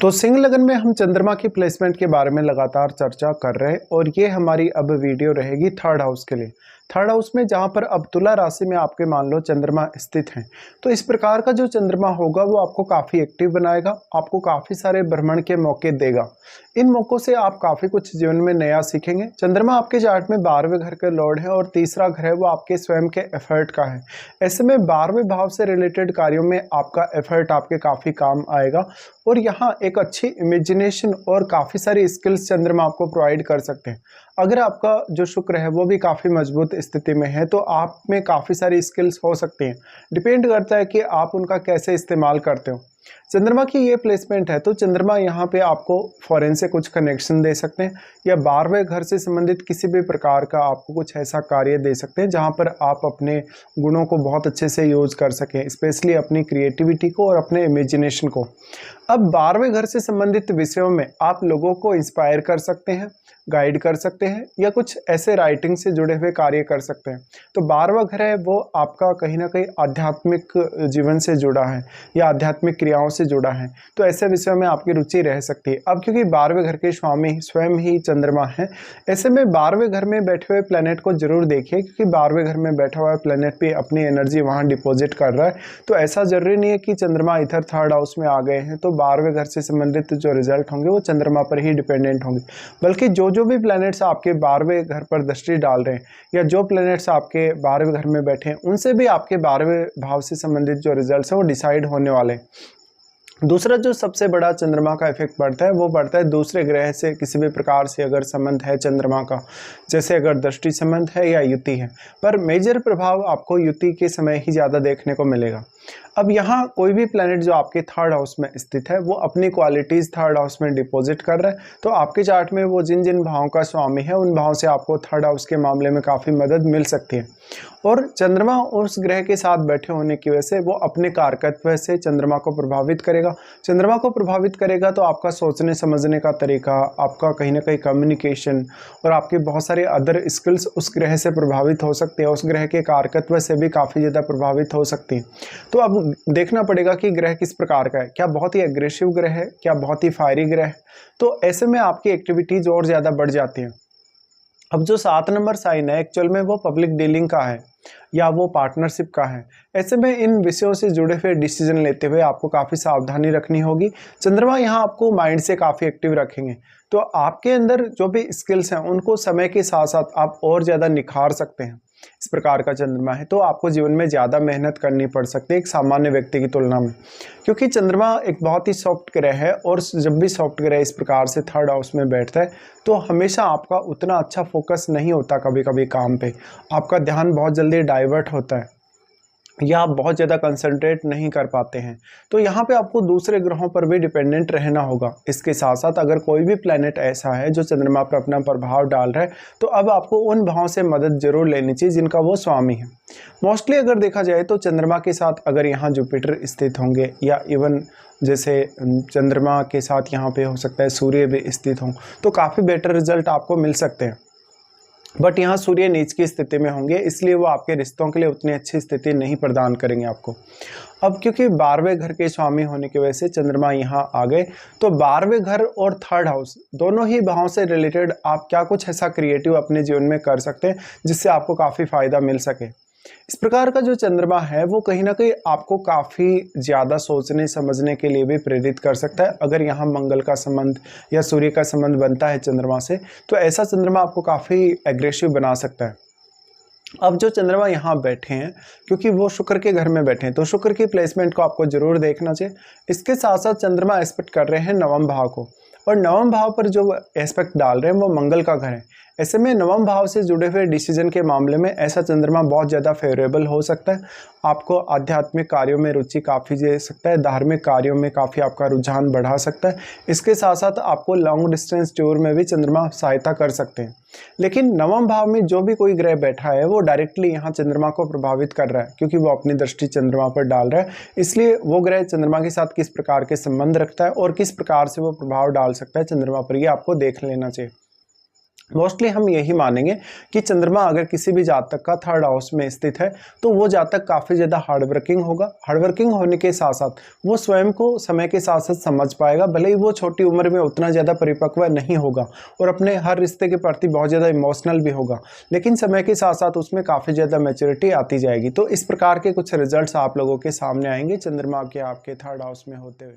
तो सिंह लगन में हम चंद्रमा की प्लेसमेंट के बारे में लगातार चर्चा कर रहे हैं और ये हमारी अब वीडियो रहेगी थर्ड हाउस के लिए। थर्ड हाउस में जहाँ पर अब तुला राशि में आपके मान लो चंद्रमा स्थित हैं, तो इस प्रकार का जो चंद्रमा होगा वो आपको काफ़ी एक्टिव बनाएगा, आपको काफ़ी सारे भ्रमण के मौके देगा। इन मौक़ों से आप काफ़ी कुछ जीवन में नया सीखेंगे। चंद्रमा आपके चार्ट में 12वें घर के लॉर्ड है और तीसरा घर है वो आपके स्वयं के एफर्ट का है। ऐसे में 12वें भाव से रिलेटेड कार्यों में आपका एफर्ट आपके काफ़ी काम आएगा और यहाँ एक अच्छी इमेजिनेशन और काफ़ी सारी स्किल्स चंद्रमा आपको प्रोवाइड कर सकते हैं। अगर आपका जो शुक्र है वो भी काफ़ी मजबूत स्थिति में है तो आप में काफ़ी सारी स्किल्स हो सकती हैं। डिपेंड करता है कि आप उनका कैसे इस्तेमाल करते हो। चंद्रमा की ये प्लेसमेंट है तो चंद्रमा यहाँ पे आपको फॉरेन से कुछ कनेक्शन दे सकते हैं या 12वें घर से संबंधित किसी भी प्रकार का आपको कुछ ऐसा कार्य दे सकते हैं जहाँ पर आप अपने गुणों को बहुत अच्छे से यूज कर सकें, स्पेशली अपनी क्रिएटिविटी को और अपने इमेजिनेशन को। अब 12वें घर से संबंधित विषयों में आप लोगों को इंस्पायर कर सकते हैं, गाइड कर सकते हैं या कुछ ऐसे राइटिंग से जुड़े हुए कार्य कर सकते हैं। तो 12वां घर है वो आपका कहीं ना कहीं आध्यात्मिक जीवन से जुड़ा है या आध्यात्मिक क्रियाओं से जुड़ा है, तो ऐसे विषयों में आपकी रुचि रह सकती है। अब क्योंकि 12वें घर के स्वामी स्वयं ही चंद्रमा है, ऐसे में 12वें घर में बैठे हुए प्लैनेट को जरूर देखिए, क्योंकि 12वें घर में बैठा हुआ प्लैनेट भी अपनी एनर्जी वहाँ डिपॉजिट कर रहा है। तो ऐसा जरूरी नहीं है कि चंद्रमा इधर थर्ड हाउस में आ गए हैं तो 12वें घर से संबंधित जो रिजल्ट होंगे वो चंद्रमा पर ही डिपेंडेंट होंगे, बल्कि जो भी प्लैनेट्स आपके 12वें घर पर दृष्टि डाल रहे हैं या जो प्लैनेट्स आपके 12वें घर में बैठे हैं उनसे भी आपके 12वें भाव से संबंधित जो रिजल्ट्स हैं वो डिसाइड होने वाले हैं। दूसरा जो सबसे बड़ा चंद्रमा का इफेक्ट पड़ता है वो पड़ता है दूसरे ग्रह से किसी भी प्रकार से अगर संबंध है चंद्रमा का, जैसे अगर दृष्टि संबंध है या युति है, पर मेजर प्रभाव आपको युति के समय ही ज़्यादा देखने को मिलेगा। अब यहाँ कोई भी प्लैनेट जो आपके थर्ड हाउस में स्थित है वो अपनी क्वालिटीज़ थर्ड हाउस में डिपॉजिट कर रहा है, तो आपके चार्ट में वो जिन जिन भावों का स्वामी है उन भावों से आपको थर्ड हाउस के मामले में काफ़ी मदद मिल सकती है। और चंद्रमा उस ग्रह के साथ बैठे होने की वजह से वो अपने कारकत्व से चंद्रमा को प्रभावित करेगा। चंद्रमा को प्रभावित करेगा तो आपका सोचने समझने का तरीका, आपका कहीं ना कहीं कम्युनिकेशन और आपके बहुत सारे अदर स्किल्स उस ग्रह से प्रभावित हो सकते हैं, उस ग्रह के कारकत्व से भी काफ़ी ज़्यादा प्रभावित हो सकती हैं। तो अब देखना पड़ेगा कि ग्रह किस प्रकार का है, क्या बहुत ही एग्रेसिव ग्रह है, क्या बहुत ही फायरी ग्रह है, तो ऐसे में आपकी एक्टिविटीज़ और ज़्यादा बढ़ जाती हैं। अब जो 7 नंबर साइन है एक्चुअल में वो पब्लिक डीलिंग का है या वो पार्टनरशिप का है। ऐसे में इन विषयों से जुड़े हुए डिसीजन लेते हुए आपको काफ़ी सावधानी रखनी होगी। चंद्रमा यहाँ आपको माइंड से काफ़ी एक्टिव रखेंगे, तो आपके अंदर जो भी स्किल्स हैं उनको समय के साथ साथ आप और ज़्यादा निखार सकते हैं। इस प्रकार का चंद्रमा है तो आपको जीवन में ज़्यादा मेहनत करनी पड़ सकती है एक सामान्य व्यक्ति की तुलना में, क्योंकि चंद्रमा एक बहुत ही सॉफ्ट ग्रह है और जब भी सॉफ्ट ग्रह इस प्रकार से थर्ड हाउस में बैठता है तो हमेशा आपका उतना अच्छा फोकस नहीं होता कभी कभी काम पे, आपका ध्यान बहुत जल्दी डाइवर्ट होता है या आप बहुत ज़्यादा कंसंट्रेट नहीं कर पाते हैं। तो यहाँ पे आपको दूसरे ग्रहों पर भी डिपेंडेंट रहना होगा। इसके साथ साथ अगर कोई भी प्लैनेट ऐसा है जो चंद्रमा पर अपना प्रभाव डाल रहा है तो अब आपको उन भावों से मदद जरूर लेनी चाहिए जिनका वो स्वामी है। मोस्टली अगर देखा जाए तो चंद्रमा के साथ अगर यहाँ जुपिटर स्थित होंगे या इवन जैसे चंद्रमा के साथ यहाँ पे हो सकता है सूर्य भी स्थित हों तो काफ़ी बेटर रिजल्ट आपको मिल सकते हैं। बट यहाँ सूर्य नीच की स्थिति में होंगे इसलिए वो आपके रिश्तों के लिए उतनी अच्छी स्थिति नहीं प्रदान करेंगे आपको। अब क्योंकि 12वें घर के स्वामी होने की वजह से चंद्रमा यहाँ आ गए तो 12वें घर और थर्ड हाउस दोनों ही भावों से रिलेटेड आप क्या कुछ ऐसा क्रिएटिव अपने जीवन में कर सकते हैं जिससे आपको काफ़ी फायदा मिल सके। इस प्रकार का जो चंद्रमा है वो कहीं ना कहीं आपको काफ़ी ज़्यादा सोचने समझने के लिए भी प्रेरित कर सकता है। अगर यहाँ मंगल का संबंध या सूर्य का संबंध बनता है चंद्रमा से तो ऐसा चंद्रमा आपको काफ़ी एग्रेसिव बना सकता है। अब जो चंद्रमा यहाँ बैठे हैं क्योंकि वो शुक्र के घर में बैठे हैं तो शुक्र की प्लेसमेंट को आपको जरूर देखना चाहिए। इसके साथ साथ चंद्रमा एस्पेक्ट कर रहे हैं नवम भाव को और नवम भाव पर जो एस्पेक्ट डाल रहे हैं वो मंगल का घर है। ऐसे में नवम भाव से जुड़े हुए डिसीजन के मामले में ऐसा चंद्रमा बहुत ज़्यादा फेवरेबल हो सकता है। आपको आध्यात्मिक कार्यों में रुचि काफ़ी दे सकता है, धार्मिक कार्यों में काफ़ी आपका रुझान बढ़ा सकता है। इसके साथ साथ आपको लॉन्ग डिस्टेंस टूर में भी चंद्रमा सहायता कर सकते हैं। लेकिन नवम भाव में जो भी कोई ग्रह बैठा है वो डायरेक्टली यहाँ चंद्रमा को प्रभावित कर रहा है क्योंकि वो अपनी दृष्टि चंद्रमा पर डाल रहा है, इसलिए वो ग्रह चंद्रमा के साथ किस प्रकार के संबंध रखता है और किस प्रकार से वो प्रभाव डाल सकता है चंद्रमा पर, ये आपको देख लेना चाहिए। मोस्टली हम यही मानेंगे कि चंद्रमा अगर किसी भी जातक का थर्ड हाउस में स्थित है तो वो जातक काफ़ी ज़्यादा हार्डवर्किंग होगा। हार्डवर्किंग होने के साथ साथ वो स्वयं को समय के साथ साथ समझ पाएगा, भले ही वो छोटी उम्र में उतना ज़्यादा परिपक्व नहीं होगा और अपने हर रिश्ते के प्रति बहुत ज़्यादा इमोशनल भी होगा, लेकिन समय के साथ साथ उसमें काफ़ी ज़्यादा मैच्योरिटी आती जाएगी। तो इस प्रकार के कुछ रिजल्ट्स आप लोगों के सामने आएंगे चंद्रमा के आपके थर्ड हाउस में होते हुए।